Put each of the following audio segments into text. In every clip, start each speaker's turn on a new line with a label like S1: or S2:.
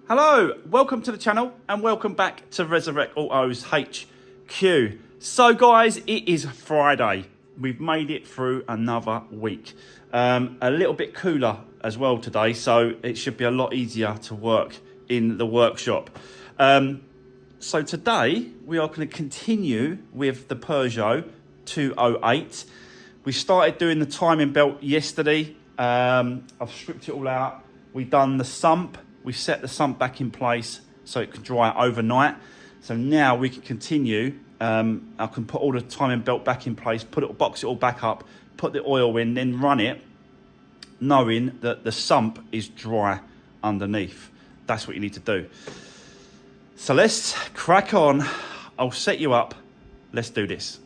S1: Hello, welcome to the channel and welcome back to Resurwreck Autos HQ. So guys, it is Friday. We've made it through another week. A little bit cooler as well today, so it should be a lot easier to work in the workshop. So today we are going to continue with the Peugeot 208. We started doing the timing belt yesterday. I've stripped it all out. We've done the sump. We set the sump back in place so it can dry overnight. So now we can continue. I can put all the timing belt back in place, box it all back up, put the oil in, then run it, knowing that the sump is dry underneath. That's what you need to do. So let's crack on. I'll set you up. Let's do this.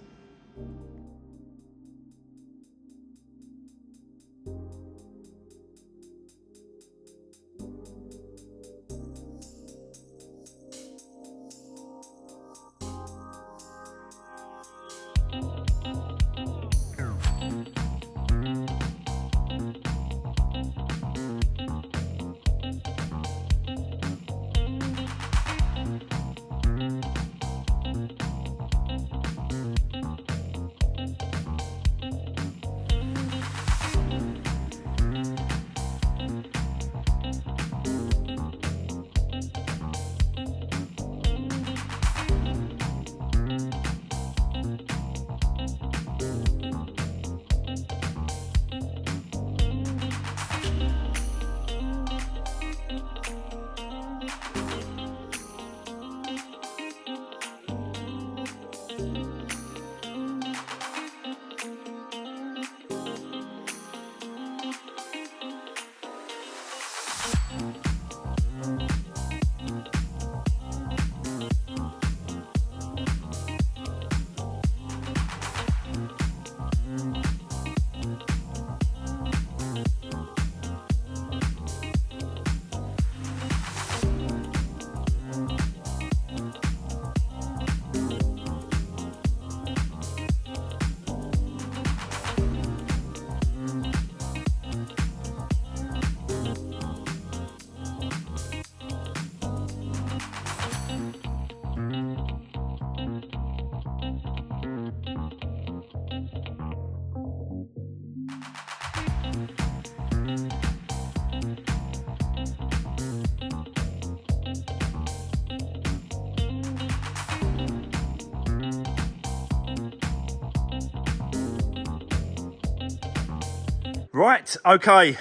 S1: Right, okay,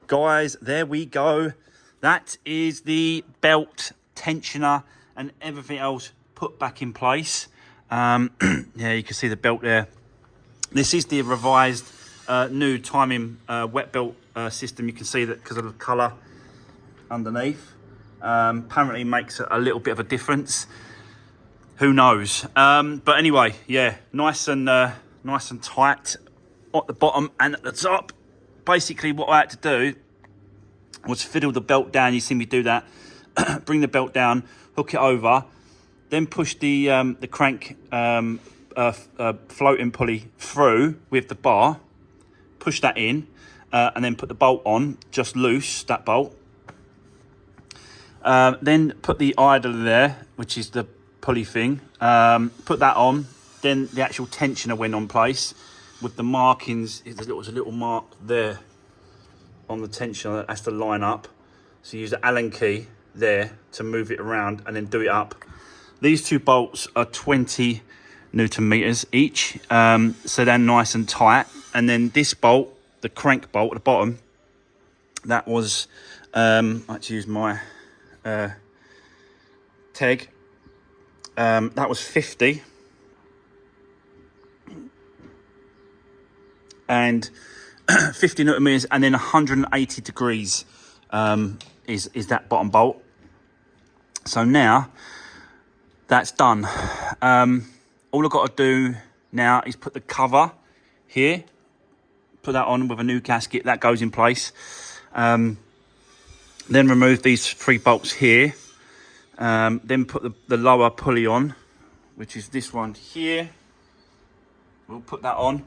S1: guys, there we go. That is the belt, tensioner, and everything else put back in place. Yeah, you can see the belt there. This is the revised new timing wet belt system. You can see that because of the colour underneath. Apparently makes a little bit of a difference. Who knows? But anyway, yeah, nice and tight at the bottom and at the top. Basically, what I had to do was fiddle the belt down. You see me do that. Bring the belt down, hook it over, then push the crank floating pulley through with the bar. Push that in, and then put the bolt on, just loose that bolt. Then put the idler there, which is the pulley thing. Put that on. Then the actual tensioner went on place. With the markings, there was a little mark there on the tensioner that has to line up. So you use the Allen key there to move it around and then do it up. These two bolts are 20 Newton meters each, so they're nice and tight. And then this bolt, the crank bolt at the bottom, that was, I had to use my tag, that was 50. And 50 Newton meters, and then 180 degrees is that bottom bolt. So now that's done. All I've got to do now is put the cover here, put that on with a new gasket that goes in place. Then remove these three bolts here. Then put the lower pulley on, which is this one here. We'll put that on.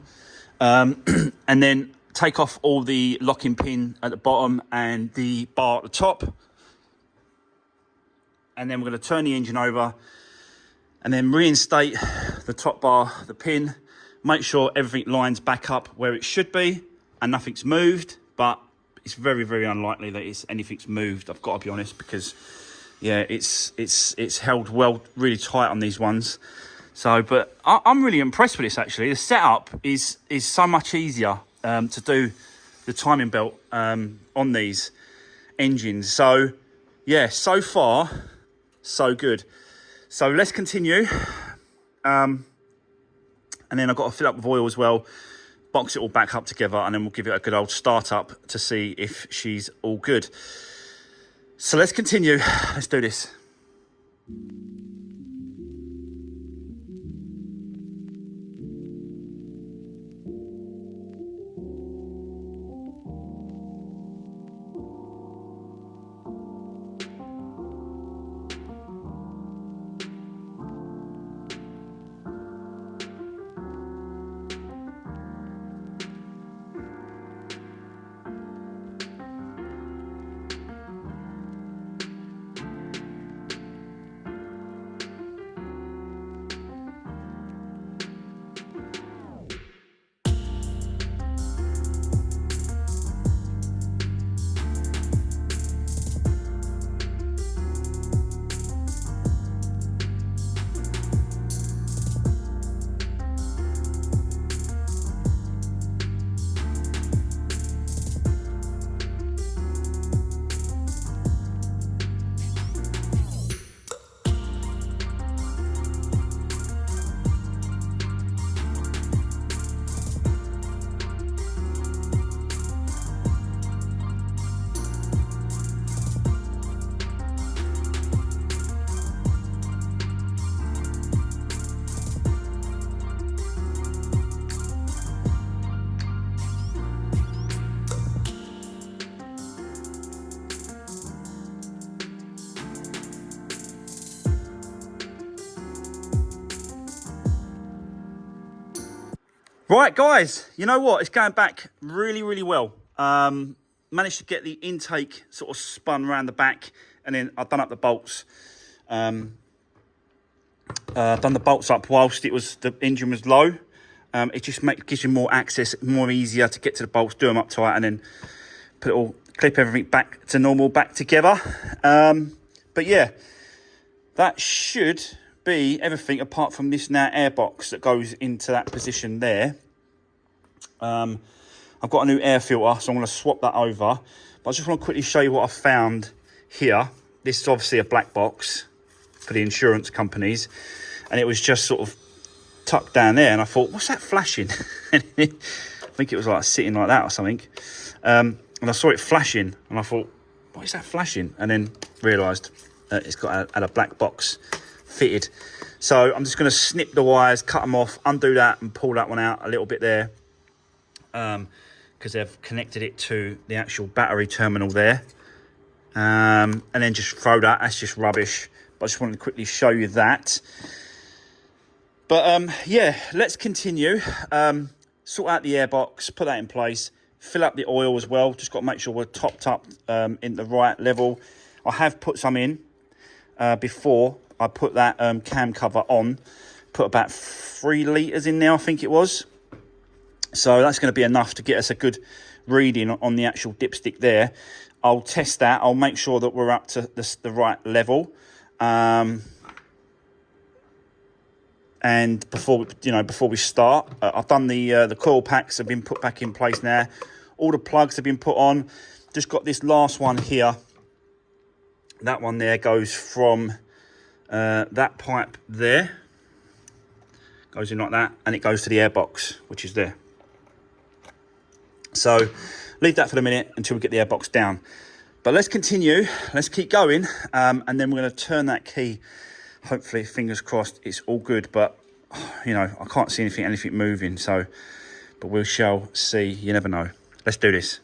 S1: And then take off all the locking pin at the bottom and the bar at the top. and then we're going to turn the engine over and then reinstate the top bar, the pin, make sure everything lines back up where it should be and nothing's moved, but it's very, very unlikely that anything's moved, I've got to be honest, because yeah, it's held well, really tight on these ones. So, but I'm really impressed with this actually. The setup is so much easier to do the timing belt on these engines. So yeah, so far so good. So let's continue, and then I've got to fill up with oil as well, box it all back up together, and then we'll give it a good old start up to see if she's all good. So let's continue. Let's do this. Right, guys, you know what? It's going back really, really well. Managed to get the intake sort of spun around the back, and then I've done up the bolts. Done the bolts up whilst the engine was low. It just gives you more access, more easier to get to the bolts, do them up tight, and then clip everything back to normal, back together. But yeah, that should be everything apart from this now airbox that goes into that position there. I've got a new air filter, so I'm going to swap that over. But I just want to quickly show you what I found here. This is obviously a black box for the insurance companies, and it was just sort of tucked down there, and I thought, what's that flashing? I think it was like sitting like that or something. And I saw it flashing, and I thought, what is that flashing? And then realised it's got a black box fitted. So I'm just going to snip the wires, cut them off, undo that, and pull that one out a little bit there, because they've connected it to the actual battery terminal there. And then just throw that. That's just rubbish. But I just wanted to quickly show you that. But yeah, let's continue. Sort out the airbox, put that in place, fill up the oil as well. Just got to make sure we're topped up in the right level. I have put some in before I put that cam cover on. Put about 3 litres in there, I think it was. So that's going to be enough to get us a good reading on the actual dipstick there. I'll test that. I'll make sure that we're up to the right level. And before we start, I've done the coil packs have been put back in place now. All the plugs have been put on. Just got this last one here. That one there goes from that pipe there. Goes in like that, and it goes to the airbox, which is there. So leave that for the minute until we get the airbox down. But let's continue. Let's keep going, and then we're going to turn that key. Hopefully, fingers crossed, it's all good. But you know, I can't see anything moving. So, but we shall see. You never know. Let's do this.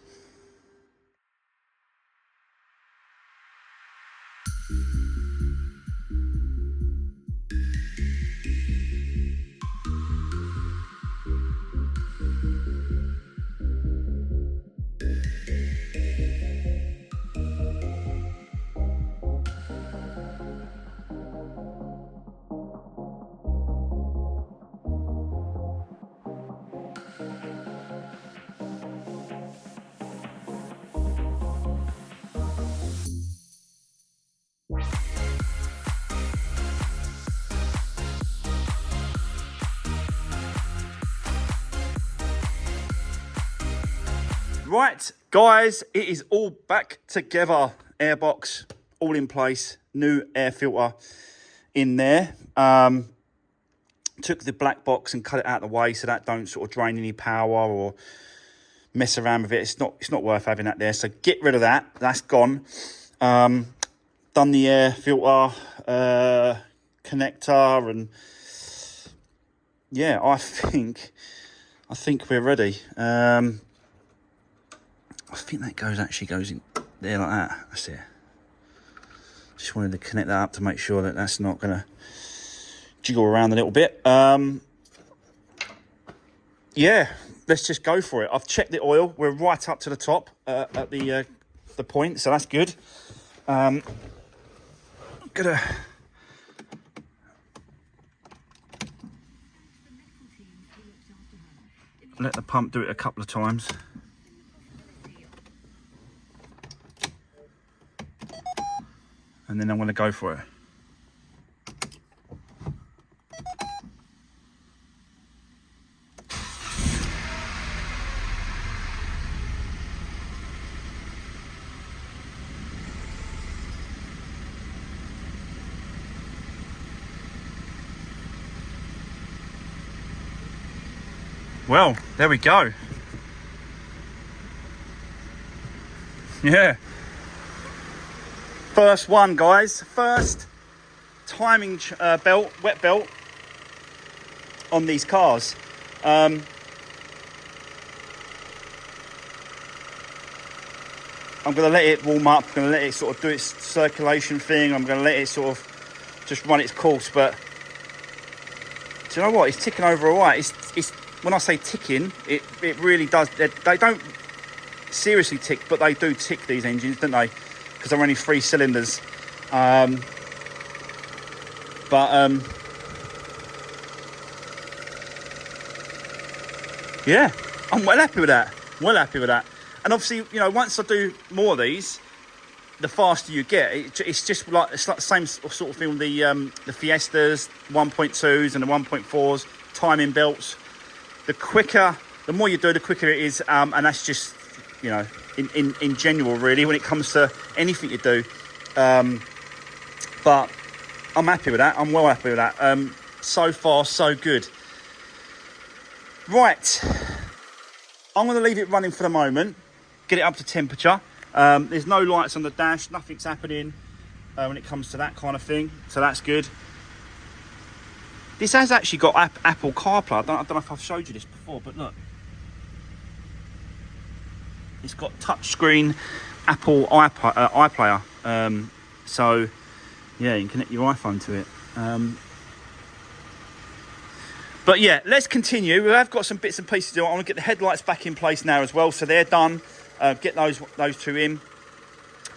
S1: Right, guys, it is all back together. Airbox, all in place. New air filter in there. Took the black box and cut it out of the way so that don't sort of drain any power or mess around with it. It's not worth having that there. So get rid of that. That's gone. Done the air filter connector, and yeah, I think we're ready. I think that actually goes in there like that. That's it. Just wanted to connect that up to make sure that that's not going to jiggle around a little bit. Yeah, let's just go for it. I've checked the oil. We're right up to the top at the point, so that's good. I'm gonna let the pump do it a couple of times. And then I'm going to go for it. Well, there we go. Yeah. First one, guys. First timing belt, wet belt on these cars. I'm going to let it warm up. I'm going to let it sort of do its circulation thing. I'm going to let it sort of just run its course. But do you know what? It's ticking over all right. It's when I say ticking, it really does. They don't seriously tick, but they do tick, these engines, don't they? Because they're only 3 cylinders. Yeah, I'm well happy with that. Well happy with that. And obviously, you know, once I do more of these, the faster you get. It's like the same sort of thing with the Fiestas, 1.2s and the 1.4s, timing belts. The quicker, the more you do, the quicker it is. And that's just, you know, in general, really, when it comes to anything you do. But I'm happy with that. I'm well happy with that. So far, so good. Right. I'm going to leave it running for the moment. Get it up to temperature. There's no lights on the dash. Nothing's happening when it comes to that kind of thing. So that's good. This has actually got Apple CarPlay. I don't know if I've showed you this before, but look. It's got touchscreen Apple iPlayer. So, yeah, you can connect your iPhone to it. But yeah, let's continue. We have got some bits and pieces to do. I want to get the headlights back in place now as well. So they're done. Get those two in.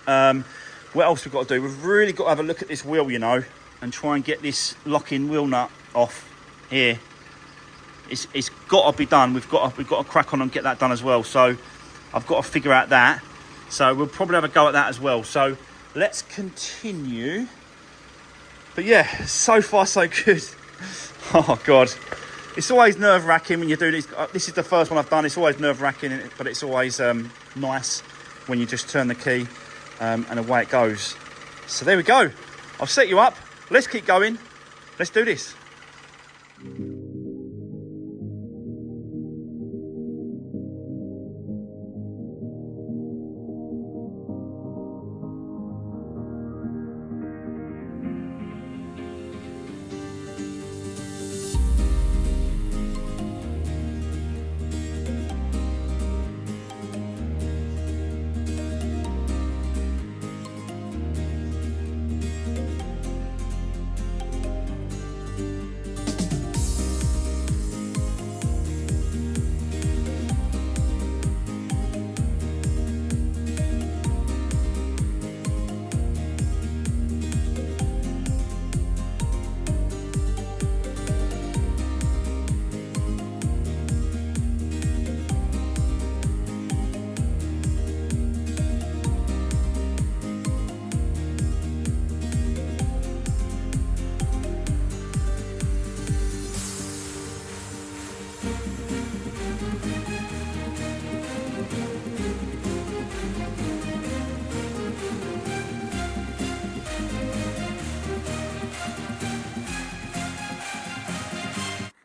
S1: What else we've got to do? We've really got to have a look at this wheel, you know, and try and get this locking wheel nut off here. It's got to be done. We've got to crack on and get that done as well. So I've got to figure out that. So we'll probably have a go at that as well. So let's continue. But yeah, so far so good. Oh God, it's always nerve-wracking when you do this. This is the first one I've done. It's always nerve-wracking, but it's always nice when you just turn the key and away it goes. So there we go. I've set you up. Let's keep going. Let's do this.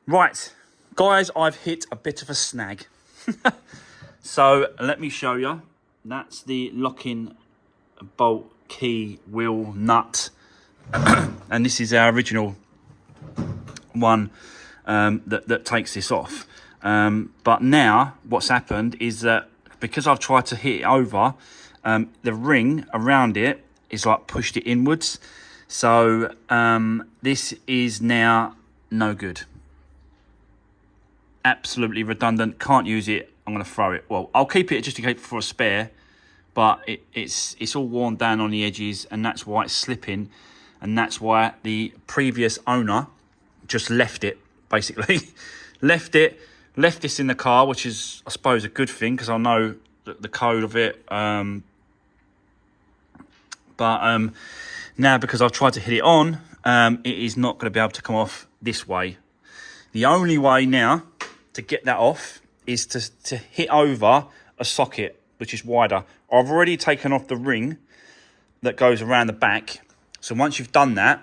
S1: Right, guys, I've hit a bit of a snag. So let me show you. That's the locking bolt, key, wheel, nut. And this is our original one that takes this off. But now what's happened is that because I've tried to hit it over, the ring around it is like pushed it inwards. So this is now no good. Absolutely redundant. Can't use it. I'm going to throw it. Well, I'll keep it just in case for a spare, but it's all worn down on the edges, and that's why it's slipping, and that's why the previous owner just left it, basically. left this in the car, which is, I suppose, a good thing, because I know the code of it. But now, because I've tried to hit it on, it is not going to be able to come off this way. The only way now to get that off is to hit over a socket, which is wider. I've already taken off the ring that goes around the back. So once you've done that,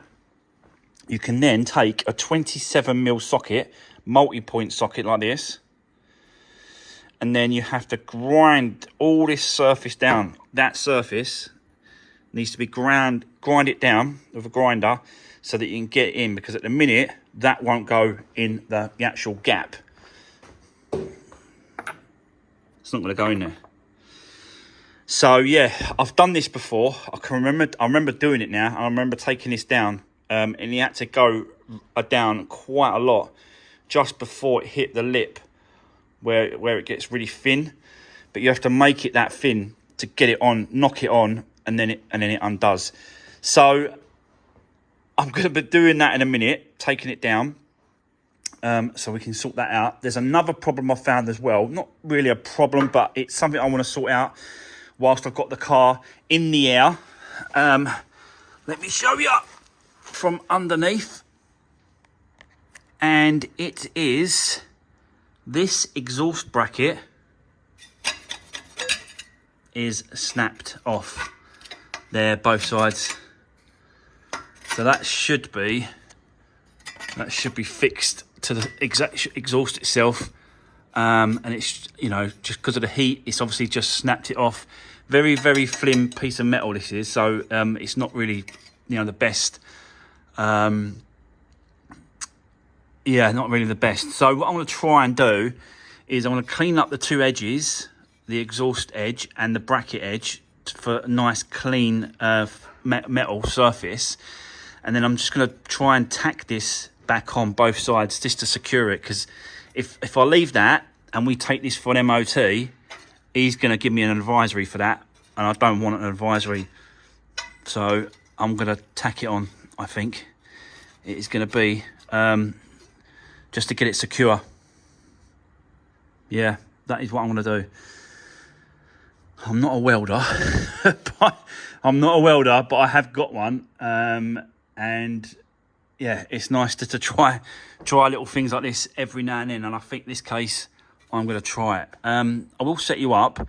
S1: you can then take a 27mm socket, multi-point socket like this, and then you have to grind all this surface down. That surface needs to be grind it down with a grinder so that you can get it in, because at the minute that won't go in the actual gap. It's not going to go in there. So yeah, I've done this before. I remember doing it now. I remember taking this down, and you had to go down quite a lot just before it hit the lip, where it gets really thin. But you have to make it that thin to get it on, knock it on, and then it undoes. So I'm going to be doing that in a minute, taking it down, so we can sort that out. There's another problem I found as well. Not really a problem, but it's something I want to sort out whilst I've got the car in the air. Let me show you from underneath. And it is this exhaust bracket is snapped off there, both sides. So that should be fixed to the exact exhaust itself. And it's, you know, just because of the heat, it's obviously just snapped it off. Very, very slim piece of metal this is, so it's not really, you know, the best. Yeah, not really the best. So what I'm going to try and do is I'm going to clean up the two edges, the exhaust edge and the bracket edge, for a nice clean metal surface. And then I'm just going to try and tack this back on both sides just to secure it, because if I leave that and we take this for an MOT, he's going to give me an advisory for that, and I don't want an advisory. So I'm going to tack it on. I think it is going to be just to get it secure. Yeah, that is what I'm going to do. I'm not a welder, but I have got one. And yeah, it's nice to try little things like this every now and then. And I think this case, I'm going to try it. I will set you up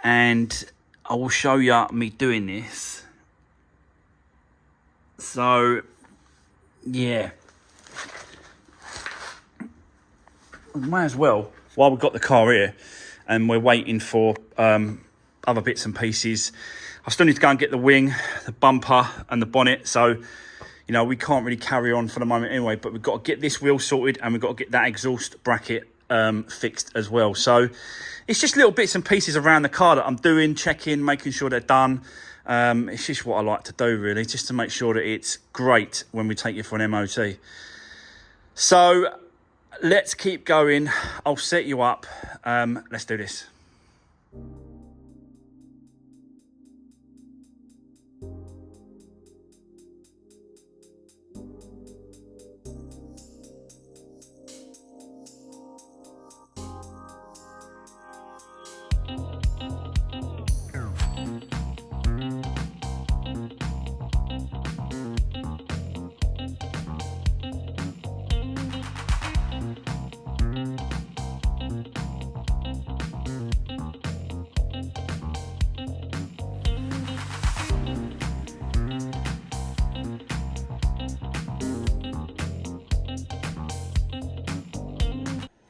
S1: and I will show you me doing this. So, yeah. Might as well, while we've got the car here and we're waiting for other bits and pieces. I still need to go and get the wing, the bumper and the bonnet. So, you know, we can't really carry on for the moment anyway, but we've got to get this wheel sorted and we've got to get that exhaust bracket fixed as well. So it's just little bits and pieces around the car that I'm doing, checking, making sure they're done. It's just what I like to do, really, just to make sure that it's great when we take it for an MOT. So let's keep going. I'll set you up. Let's do this.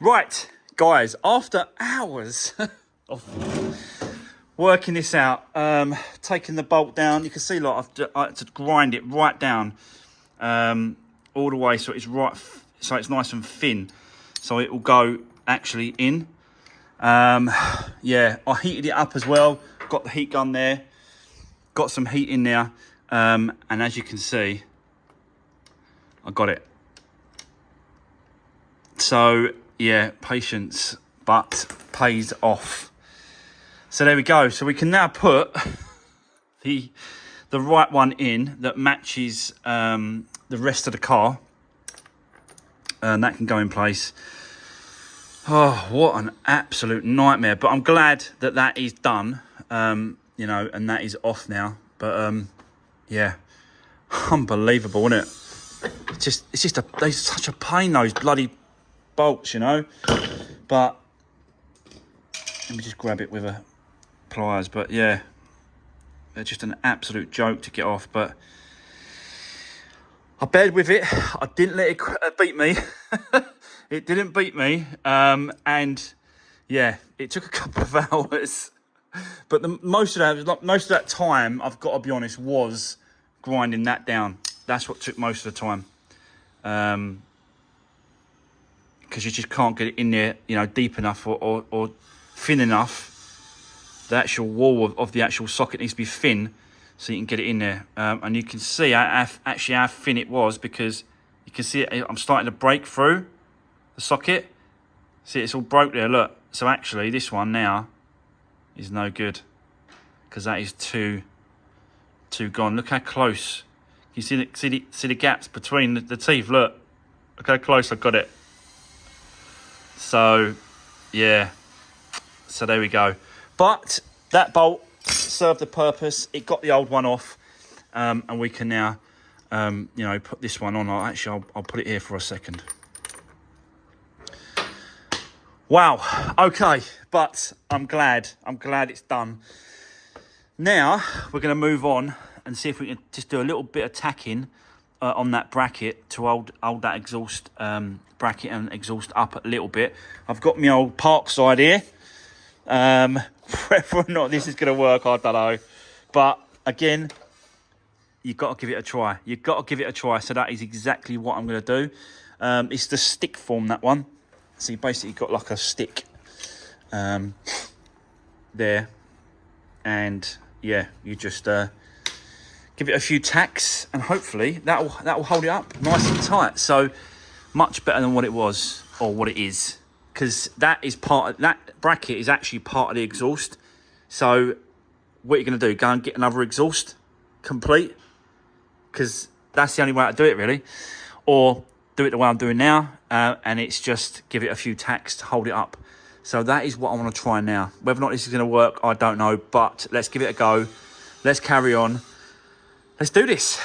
S1: Right, guys, after hours of working this out, taking the bolt down, you can see, like, I had to grind it right down, all the way, so it's it's nice and thin, so it will go actually in. Yeah, I heated it up as well. Got the heat gun there, got some heat in there, and as you can see, I got it. So yeah, patience, but pays off. So there we go. So we can now put the right one in that matches the rest of the car, and that can go in place. Oh, what an absolute nightmare! But I'm glad that that is done, you know, and that is off now. But yeah, unbelievable, isn't it? They're such a pain, those bloody bolts, you know. But let me just grab it with a pliers. But yeah, they're just an absolute joke to get off. But I bared with it. I didn't let it beat me. It didn't beat me. And yeah, it took a couple of hours. But most of that time, I've got to be honest, was grinding that down. That's what took most of the time. Because you just can't get it in there, you know, deep enough or thin enough. The actual wall of the actual socket needs to be thin so you can get it in there. And you can see how thin it was, because you can see it, I'm starting to break through the socket. See, it's all broke there, look. So actually this one now is no good, because that is too gone. Look how close. You see the gaps between the teeth, look how close I've got it. So yeah, so there we go. But that bolt served the purpose. It got the old one off, and we can now you know, put this one on. I'll put it here for a second. Wow, okay, but I'm glad it's done. Now we're going to move on and see if we can just do a little bit of tacking on that bracket to hold that exhaust bracket and exhaust up a little bit. I've got my old Parkside here. Whether or not this is going to work, I don't know. But again, you've got to give it a try. You've got to give it a try. So that is exactly what I'm going to do. It's the stick form, that one. So you basically got like a stick there. And yeah, you just give it a few tacks, and hopefully that will hold it up nice and tight. So much better than what it was, or what it is, because that bracket is actually part of the exhaust. So what you're going to do, go and get another exhaust complete, because that's the only way to do it really, or do it the way I'm doing now, and it's just give it a few tacks to hold it up. So that is what I want to try now. Whether or not this is going to work, I don't know, but let's give it a go. Let's carry on. Let's do this.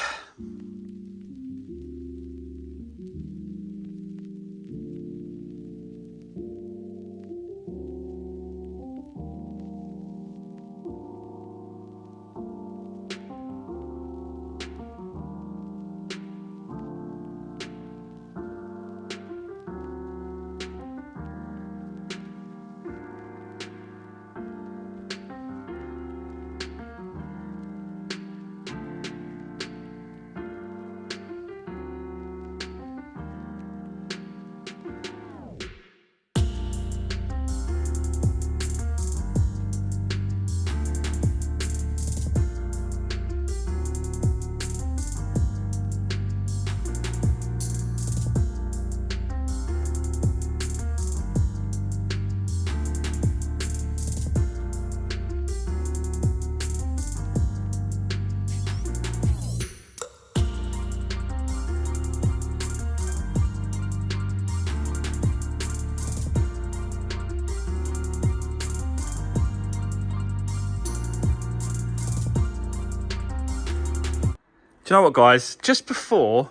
S1: Do you know what, guys? Just before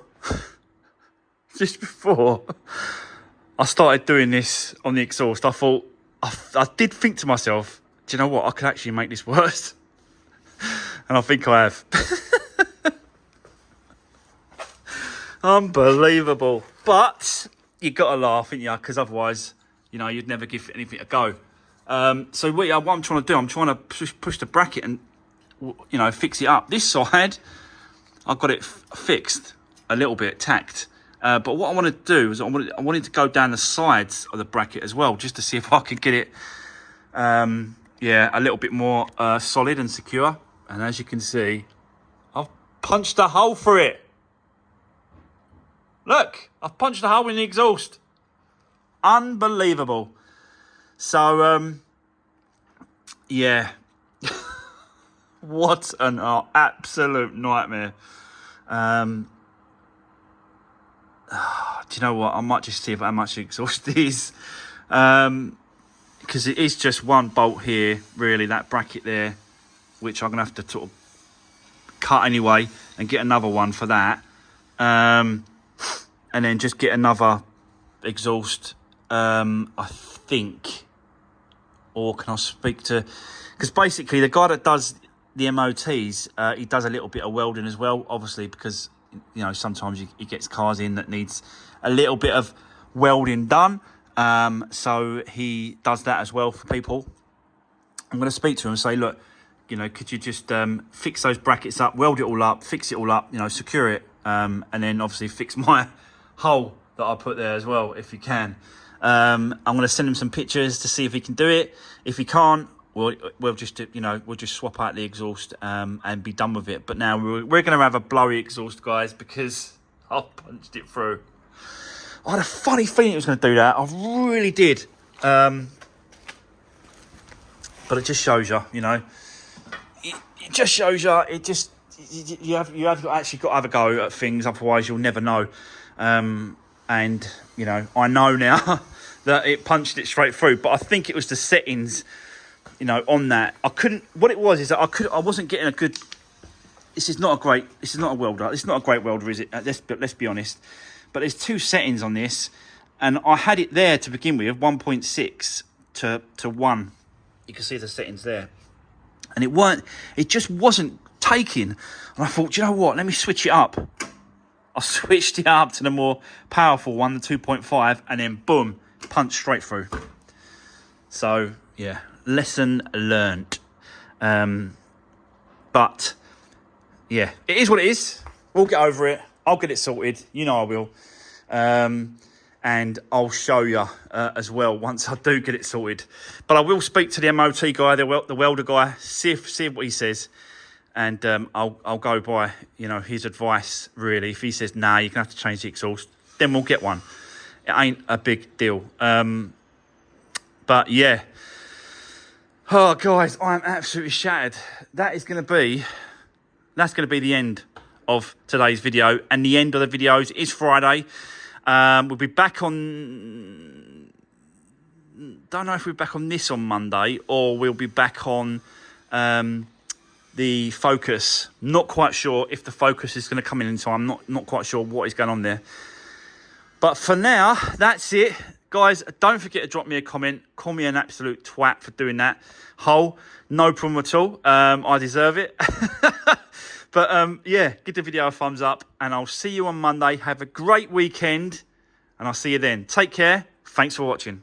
S1: I started doing this on the exhaust, I thought, I did think to myself, do you know what? I could actually make this worse. And I think I have. Unbelievable. But you got to laugh, ain't you? Because otherwise You know, you'd never give anything a go. So what I'm trying to do, I'm trying to push the bracket and, you know, fix it up. This side, I've got it fixed a little bit, tacked. But what I want to do is I wanted to go down the sides of the bracket as well, just to see if I could get it, a little bit more solid and secure. And as you can see, I've punched a hole through it. Look, I've punched a hole in the exhaust. Unbelievable. So, yeah. What an absolute nightmare. Do you know what? I might just see how much the exhaust is. Because it is just one bolt here, really, that bracket there, which I'm going to have to sort of cut anyway and get another one for that. And then just get another exhaust, I think. Or can I speak to... Because basically, the guy that does the MOTs, he does a little bit of welding as well, obviously, because, you know, sometimes he gets cars in that needs a little bit of welding done. So he does that as well for people. I'm going to speak to him and say, look, you know, could you just fix those brackets up, weld it all up, fix it all up, you know, secure it, and then obviously fix my hole that I put there as well, if you can. I'm going to send him some pictures to see if he can do it. If he can't, we'll just, you know, we'll just swap out the exhaust and be done with it. But now we're going to have a blowy exhaust, guys, because I punched it through. I had a funny feeling it was going to do that. I really did. But it just shows you, you know. It just shows you. It just you have actually got to have a go at things. Otherwise, you'll never know. And you know, I know now that it punched it straight through. But I think it was the settings, you know, on that. I couldn't. What it was is that I wasn't getting a good. This is not a welder. This is not a great welder, is it? Let's be honest. But there's two settings on this, and I had it there to begin with, 1.6 to 1. You can see the settings there, and it just wasn't taking. And I thought, you know what? Let me switch it up. I switched it up to the more powerful one, the 2.5, and then boom, punch straight through. So yeah, lesson learnt. But yeah, it is what it is. We'll get over it. I'll get it sorted. You know I will. And I'll show you as well once I do get it sorted. But I will speak to the MOT guy, the welder guy, see what he says. And I'll go by, you know, his advice, really. If he says, nah, you're going to have to change the exhaust, then we'll get one. It ain't a big deal. But yeah. Oh, guys, I'm absolutely shattered. That's going to be the end of today's video, and the end of the videos is Friday. We'll be back on, don't know if we're back on this on Monday, or we'll be back on the Focus. Not quite sure if the Focus is going to come in time. Not quite sure what is going on there. But for now, that's it. Guys, don't forget to drop me a comment. Call me an absolute twat for doing that. Hole, no problem at all. I deserve it. But yeah, give the video a thumbs up, and I'll see you on Monday. Have a great weekend, and I'll see you then. Take care. Thanks for watching.